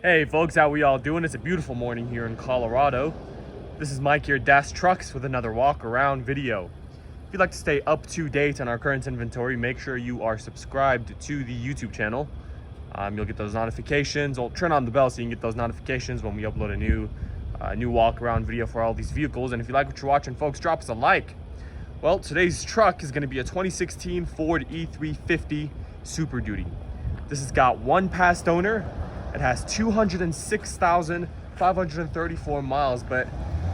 Hey folks, how we all doing? It's a beautiful morning here in Colorado. This is Mike here at Das Trucks with another walk around video. If you'd like to stay up to date on our current inventory, make sure you are subscribed to the YouTube channel. You'll get those notifications. I'll turn on the bell so you can get those notifications when we upload a new walk around video for all these vehicles. And if you like what you're watching, folks, drop us a like. Well, today's truck is going to be a 2016 Ford E-350 Super Duty. This has got one past owner. It has 206,534 miles, but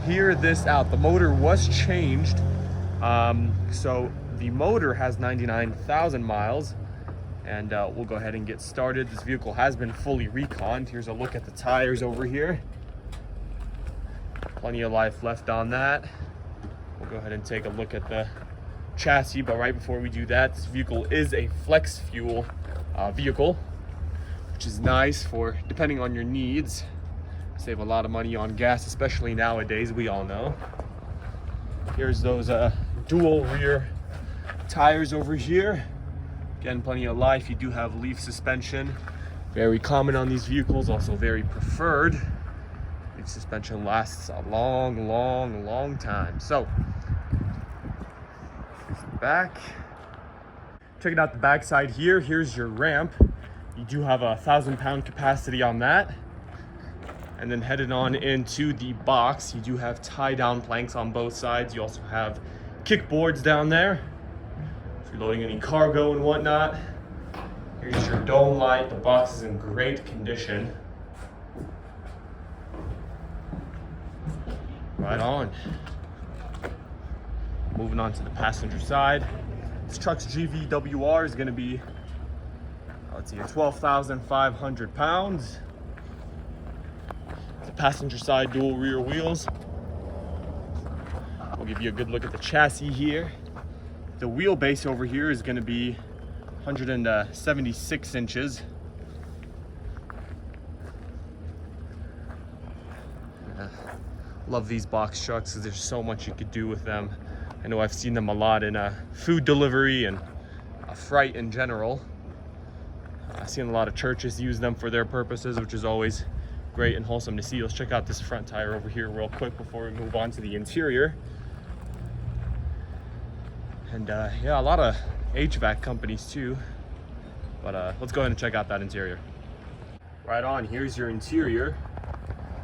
hear this out. The motor was changed. So the motor has 99,000 miles, and we'll go ahead and get started. This vehicle has been fully reconned. Here's a look at the tires over here. Plenty of life left on that. We'll go ahead and take a look at the chassis, but right before we do that, this vehicle is a flex fuel vehicle, which is nice for depending on your needs. Save a lot of money on gas, especially nowadays, we all know. Here's those dual rear tires over here. Again, plenty of life. You do have leaf suspension. Very common on these vehicles, also very preferred. Leaf suspension lasts a long time. So, here's the back. Checking out the back side here. Here's your ramp. You do have a 1,000-pound capacity on that. And then headed on into the box, you do have tie-down planks on both sides. You also have kickboards down there if you're loading any cargo and whatnot. Here's your dome light. The box is in great condition. Right on. Moving on to the passenger side. This truck's GVWR is going to be, let's see, 12,500 pounds. The passenger side dual rear wheels. We'll give you a good look at the chassis here. The wheelbase over here is going to be 176 inches. Love these box trucks because there's so much you could do with them. I know I've seen them a lot in food delivery and freight in general. I've seen a lot of churches use them for their purposes, which is always great and wholesome to see. Let's check out this front tire over here real quick before we move on to the interior. And yeah, a lot of HVAC companies too. But let's go ahead and check out that interior. Right on, here's your interior.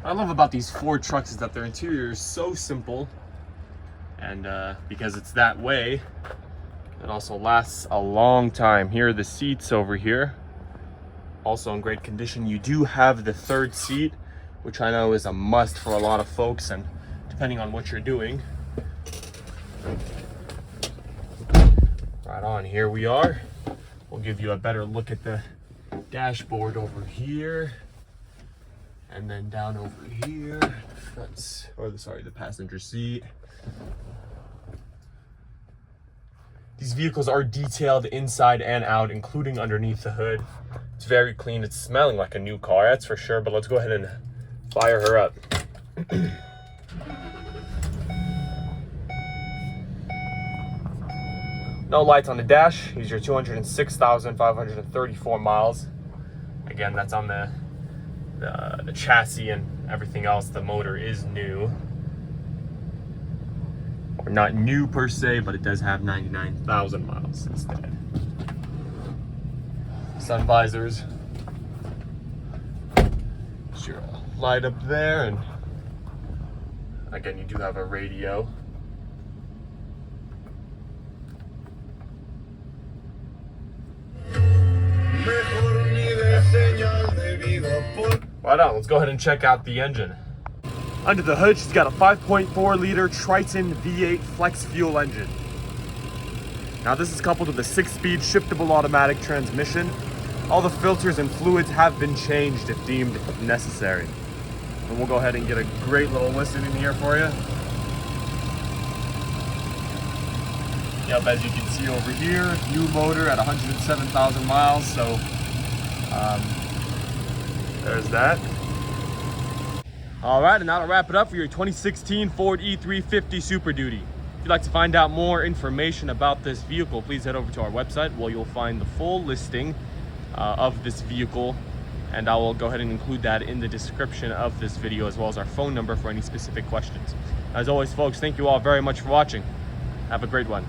What I love about these Ford trucks is that their interior is so simple. And because it's that way, it also lasts a long time. Here are the seats over here. Also in great condition. You do have the third seat, which I know is a must for a lot of folks, and depending on what you're doing. Right on, here we are. We'll give you a better look at the dashboard over here. And then down over here, the passenger seat. These vehicles are detailed inside and out, including underneath the hood. It's very clean. It's smelling like a new car, that's for sure, but let's go ahead and fire her up. No lights on the dash. These are 206,534 miles. Again, that's on the chassis and everything else. The motor is new. Or not new per se, but it does have 99,000 miles instead. Sun visors. Sure, light up there, and again, you do have a radio. Right on, let's go ahead and check out the engine. Under the hood, she's got a 5.4 liter Triton V8 flex fuel engine. Now this is coupled with a 6-speed shiftable automatic transmission. All the filters and fluids have been changed if deemed necessary. And we'll go ahead and get a great little listen in here for you. Yep, as you can see over here, new motor at 107,000 miles, so there's that. All right, and that'll wrap it up for your 2016 Ford E-350 Super Duty. If you'd like to find out more information about this vehicle, please head over to our website where you'll find the full listing of this vehicle and I will go ahead and include that in the description of this video, as well as our phone number for any specific questions. As always, folks, thank you all very much for watching. Have a great one.